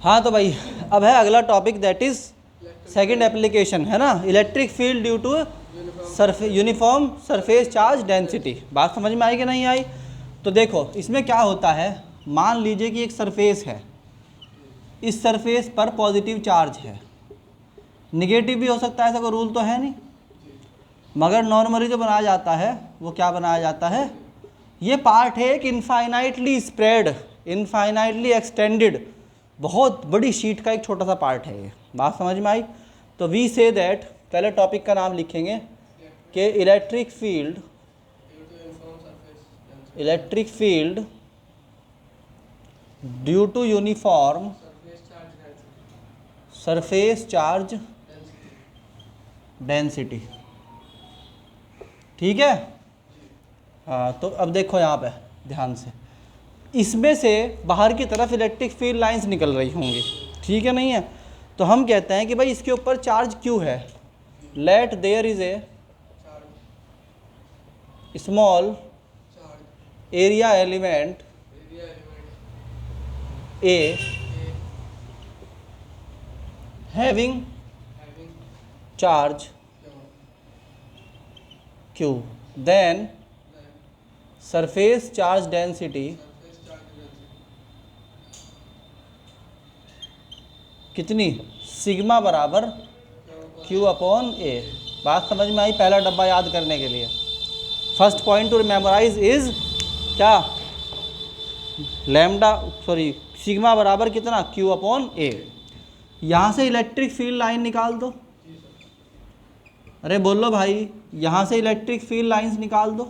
हाँ तो भाई अब है अगला topic, that is second application, है ना, electric field due to uniform surface charge density. बात समझ में आई कि नहीं आई? तो देखो इसमें क्या होता है, मान लीजिए कि एक सरफेस है, इस सरफेस पर पॉजिटिव चार्ज है, निगेटिव भी हो सकता है, ऐसा कोई रूल तो है नहीं, मगर नॉर्मली जो बनाया जाता है वो क्या बनाया जाता है, ये पार्ट है एक इनफाइनाइटली स्प्रेड, इनफाइनाइटली एक्सटेंडेड, बहुत बड़ी शीट का एक छोटा सा पार्ट है ये। बात समझ में आई? तो वी से दैट, पहले टॉपिक का नाम लिखेंगे कि electric field due to uniform surface charge density. ठीक है? हाँ तो अब देखो यहाँ पे ध्यान से, इसमें से बाहर की तरफ इलेक्ट्रिक फील्ड लाइंस निकल रही होंगी, ठीक है नहीं है? तो हम कहते हैं कि भाई इसके ऊपर चार्ज क्यों है, let there is a small area element A having charge Q, then surface charge density कितनी, सिग्मा बराबर Q अपॉन A। बात समझ में आई? पहला डब्बा याद करने के लिए first point to memorize is क्या, लैम्डा सॉरी सिग्मा बराबर कितना, Q अपॉन A। यहाँ से इलेक्ट्रिक फील्ड लाइन निकाल दो, अरे बोलो भाई, यहाँ से इलेक्ट्रिक फील्ड लाइंस निकाल दो,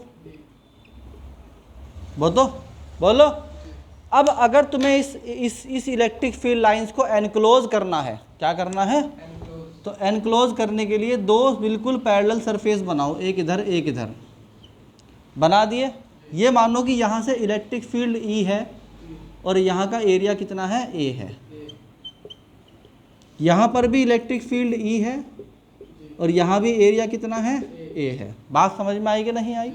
बोलो। अब अगर तुम्हें इस इलेक्ट्रिक फील्ड लाइंस को एनक्लोज करना है, क्या करना है, तो एनक्लोज करने के लिए दो बिल्कुल पैरेलल सरफेस बनाओ, एक इधर एक इधर, बना दिए। ये मानो कि यहाँ से इलेक्ट्रिक फील्ड E है और यहाँ का एरिया कितना है, A है। यहाँ पर भी इलेक्ट्रिक फील्ड E है और यहाँ भी एरिया कितना है, A है। बात समझ में आई कि नहीं आई?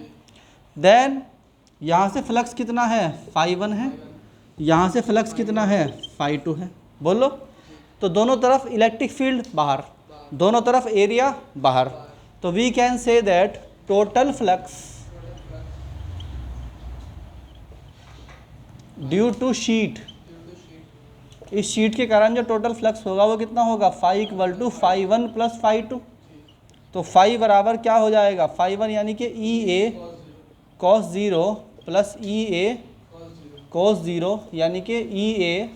देन यहाँ से फ्लक्स कितना है, φ1 है, यहाँ से फ्लक्स कितना है, φ2 है। बोलो, तो दोनों तरफ इलेक्ट्रिक फील्ड बाहर, दोनों तरफ एरिया बाहर, तो we can say that total flux due to sheet, इस शीट के कारण जो टोटल फ्लक्स होगा वो कितना होगा, φ = φ1 + φ2। तो फाई बराबर क्या हो जाएगा, φ1 यानी कि EA cos 0 plus EA cos 0 यानी कि EA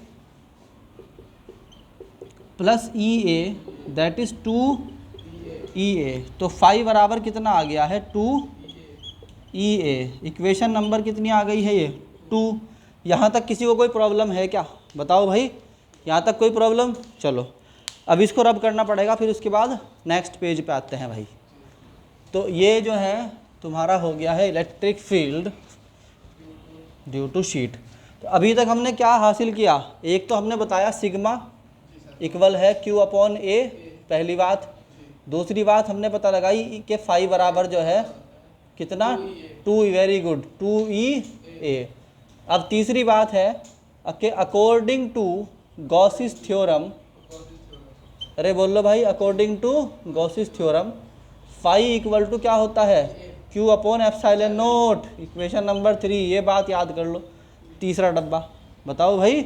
plus EA that is 2EA। तो फाई बराबर कितना आ गया है, 2EA। इक्वेशन नंबर कितनी आ गई है, ये 2। यहाँ तक किसी को कोई प्रॉब्लम है क्या, बताओ भाई, यहाँ तक कोई प्रॉब्लम? चलो अब इसको रब करना पड़ेगा, फिर उसके बाद नेक्स्ट पेज पे आते हैं भाई। तो ये जो है तुम्हारा हो गया है electric field due to sheet. तो अभी तक हमने क्या हासिल किया, एक तो हमने बताया सिग्मा इक्वल है Q अपॉन A, पहली बात। दूसरी बात हमने पता लगाई कि फाई बराबर जो है कितना, 2, वेरी गुड, 2EA। अब तीसरी बात है कि अकॉर्डिंग टू गॉसिस थ्योरम, अरे बोल लो भाई, according to Gauss's theorem phi equal to क्या होता है, Q upon epsilon naught. Equation number 3, ये बात याद कर लो, तीसरा डब्बा। बताओ भाई,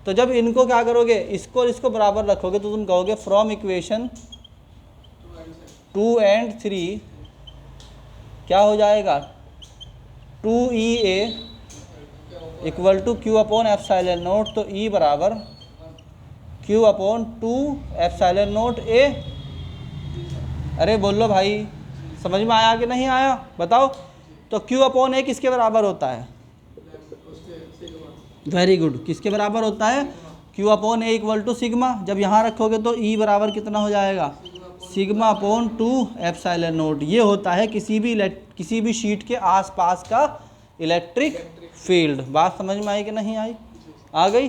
तो जब इनको क्या करोगे, इसको और इसको बराबर रखोगे तो तुम कहोगे फ्रॉम इक्वेशन 2 and 3 क्या हो जाएगा, 2EA equal to Q upon epsilon nought. तो E बराबर Q upon 2 epsilon nought A। अरे बोलो भाई, समझ में आया कि नहीं आया, बताओ। तो Q अपॉन A किसके बराबर होता है, वेरी गुड, किसके बराबर होता है, Q upon A equal to sigma. जब यहाँ रखोगे तो E बराबर कितना हो जाएगा, सिग्मा अपॉन 2 एप्सिलॉन नॉट। ये होता है किसी भी शीट के आसपास का इलेक्ट्रिक फील्ड। बात समझ में आई कि नहीं आई, आ गई?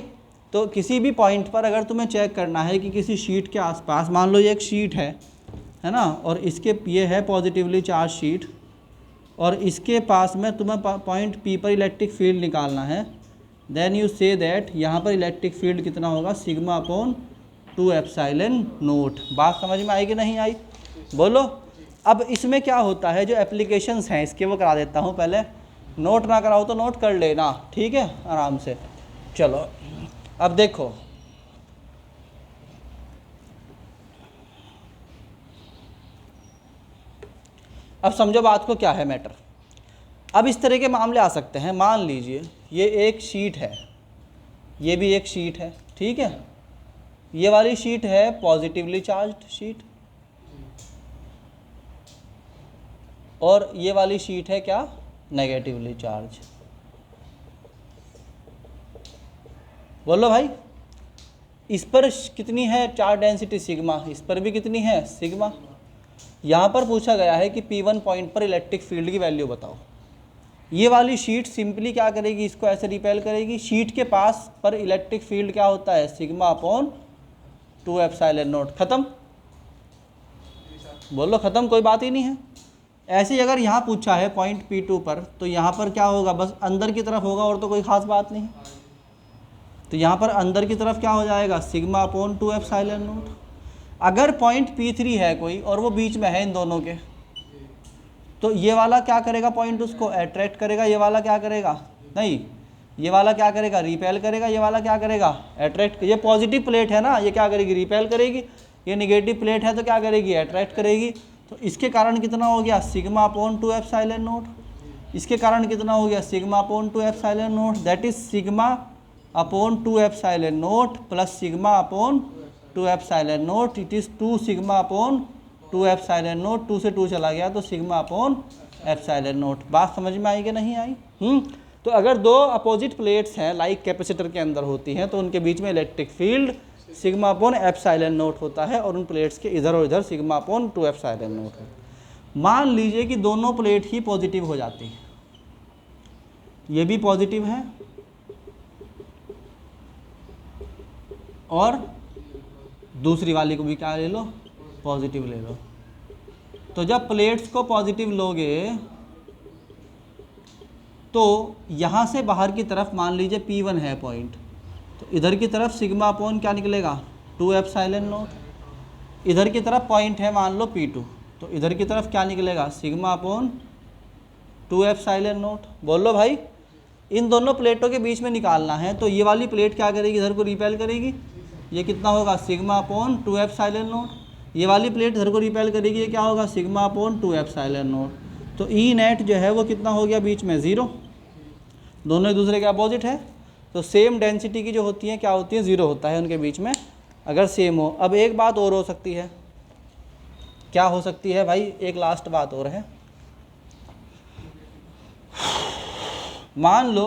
तो किसी भी पॉइंट पर अगर तुम्हें चेक करना है कि किसी शीट के आसपास, मान लो ये एक शीट है ना, और इसके ये है पॉजिटिवली चार्ज शीट, और इसके पास में तुम्हें पॉइंट P पर इलेक्ट्रिक फील्ड निकालना है, देन यू से दैट यहाँ पर इलेक्ट्रिक फील्ड कितना होगा, सिग्मा अपॉन 2 एप्सिलॉन नोट। बात समझ में आई कि नहीं आई, बोलो। अब इसमें क्या होता है, जो एप्लीकेशंस हैं इसके वो करा देता हूँ पहले, नोट ना कराओ तो नोट कर लेना, ठीक है, आराम से। चलो अब देखो, अब समझो बात को क्या है मैटर। अब इस तरह के मामले आ सकते हैं, मान लीजिए ये एक शीट है, ये भी एक शीट है, ठीक है, ये वाली शीट है पॉजिटिवली चार्ज्ड शीट, और ये वाली शीट है क्या, नेगेटिवली चार्ज। बोलो भाई, इस पर कितनी है चार्ज डेंसिटी सिग्मा, इस पर भी कितनी है सिग्मा। यहाँ पर पूछा गया है कि P1 पॉइंट पर इलेक्ट्रिक फील्ड की वैल्यू बताओ। ये वाली शीट सिंपली क्या करेगी, इसको ऐसे रिपेल करेगी। शीट के पास पर इलेक्ट्रिक फील्ड क्या होता है, सिग्मा अपॉन 2 एप्सिलॉन नोट। खत्म, बोलो खत्म, कोई बात ही नहीं है। ऐसे ही अगर यहाँ पूछा है पॉइंट P2 पर, तो यहाँ पर क्या होगा, बस अंदर की तरफ होगा और तो कोई ख़ास बात नहीं। तो यहाँ पर अंदर की तरफ क्या हो जाएगा, सिग्मा अपॉन 2 एप्सिलॉन नोट। अगर पॉइंट P3 है कोई और वो बीच में है इन दोनों के, तो ये वाला क्या करेगा, पॉइंट उसको अट्रैक्ट करेगा, ये वाला क्या करेगा, नहीं, ये वाला क्या करेगा, रिपेल करेगा, ये वाला क्या करेगा, अट्रैक्ट। ये पॉजिटिव प्लेट है ना, ये क्या करेगी, रिपेल करेगी। ये नेगेटिव प्लेट है तो क्या करेगी, अट्रैक्ट करेगी। तो इसके कारण कितना हो गया, सिग्मा अपॉन 2 एप्सिलॉन नोट। इसके कारण कितना हो गया, sigma upon 2 epsilon note, that is sigma upon 2 epsilon note plus sigma upon 2 epsilon note. It is 2 sigma upon 2 epsilon note, 2 से 2 चला गया तो सिग्मा अपॉन एप्सिलॉन नोट। बात समझ में आई कि नहीं आई। तो अगर दो अपोजिट प्लेट्स हैं लाइक कैपेसिटर के अंदर होती हैं, तो उनके बीच में electric field sigma upon epsilon note होता है, और उन प्लेट्स के इधर और इधर सिग्मा अपॉन 2 एप्सिलॉन नोट है। मान लीजिए कि दोनों प्लेट ही पॉजिटिव हो जाती है, ये भी पॉजिटिव है और दूसरी वाली को भी क्या ले लो, पॉजिटिव ले लो। तो जब प्लेट्स को पॉजिटिव लोगे तो यहाँ से बाहर की तरफ मान लीजिए P1 है पॉइंट, तो इधर की तरफ सिग्मा अपॉन क्या निकलेगा, 2 एप्सिलॉन नोट। इधर की तरफ पॉइंट है मान लो P2, तो इधर की तरफ क्या निकलेगा, सिग्मा अपॉन 2 एप्सिलॉन नोट। बोल लो भाई, इन दोनों प्लेटों के बीच में निकालना है, तो ये वाली प्लेट क्या करेगी, इधर को रिपेल करेगी, ये कितना होगा, सिग्मा अपॉन 2 एप्सिलॉन नोट। ये वाली प्लेट इधर को रिपेल करेगी, ये क्या होगा, सिग्मा अपॉन 2 एप्सिलॉन नोट। तो ई नेट जो है वो कितना हो गया, बीच में 0, दोनों एक दूसरे के अपोजिट है। तो सेम डेंसिटी की जो होती है क्या होती है, 0 होता है उनके बीच में अगर सेम हो। अब एक बात और हो सकती है, क्या हो सकती है भाई, एक लास्ट बात और है। मान लो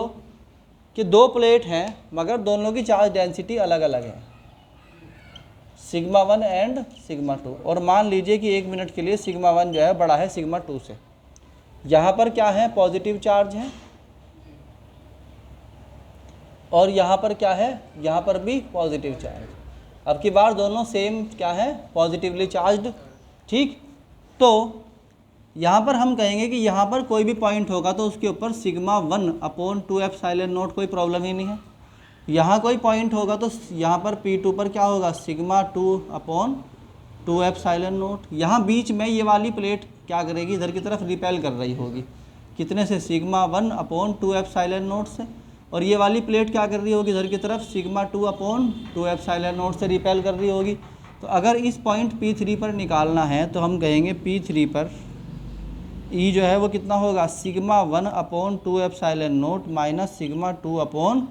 कि दो प्लेट हैं मगर दोनों की चार्ज डेंसिटी अलग अलग है, सिग्मा 1 एंड सिग्मा 2, और मान लीजिए कि 1 मिनट के लिए सिग्मा 1 जो है बड़ा है सिग्मा 2 से। यहाँ पर क्या है, पॉजिटिव चार्ज है, और यहाँ पर क्या है, यहाँ पर भी पॉजिटिव चार्ज। अब की बार दोनों सेम क्या है, पॉजिटिवली चार्ज्ड, ठीक। तो यहाँ पर हम कहेंगे कि यहाँ पर कोई भी पॉइंट होगा तो उसके ऊपर सिग्मा 1 अपॉन 2 एप्सिलॉन नोट, कोई प्रॉब्लम ही नहीं है। यहाँ कोई पॉइंट होगा तो यहाँ पर P2 पर क्या होगा, सिग्मा 2 अपॉन 2 एप्सिलॉन नोट। यहाँ बीच में ये वाली प्लेट क्या करेगी, इधर की तरफ रिपेल कर रही होगी, कितने से, सिग्मा 1 अपॉन 2 एप्सिलॉन नोट से, और ये वाली प्लेट क्या कर रही होगी, इधर की तरफ सिग्मा 2 अपॉन 2 एप्सिलॉन नोट से रिपेल कर रही होगी। तो अगर इस पॉइंट P3 पर निकालना है तो हम कहेंगे P3 पर ई जो है वो कितना होगा, sigma 1 upon 2 epsilon note minus sigma 2 upon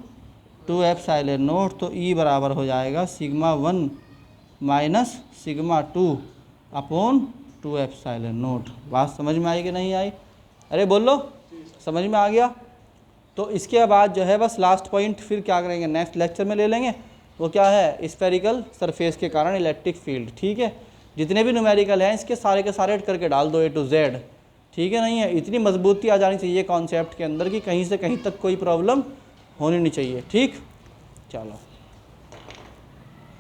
2 epsilon note. तो ई बराबर हो जाएगा sigma 1 minus sigma 2 upon 2 epsilon note. बात समझ में आई कि नहीं आई, अरे बोलो, समझ में आ गया। तो इसके बाद जो है बस लास्ट पॉइंट फिर क्या करेंगे, नेक्स्ट लेक्चर में ले लेंगे। वो क्या है, स्फेरिकल सरफेस के कारण इलेक्ट्रिक फील्ड, ठीक है। जितने भी न्यूमेरिकल हैं इसके सारे के सारे करके डाल दो A to Z, ठीक है। नहीं है, इतनी मजबूती आ जानी चाहिए कॉन्सेप्ट के अंदर कि कहीं से कहीं तक कोई प्रॉब्लम होनी नहीं चाहिए, ठीक। चलो।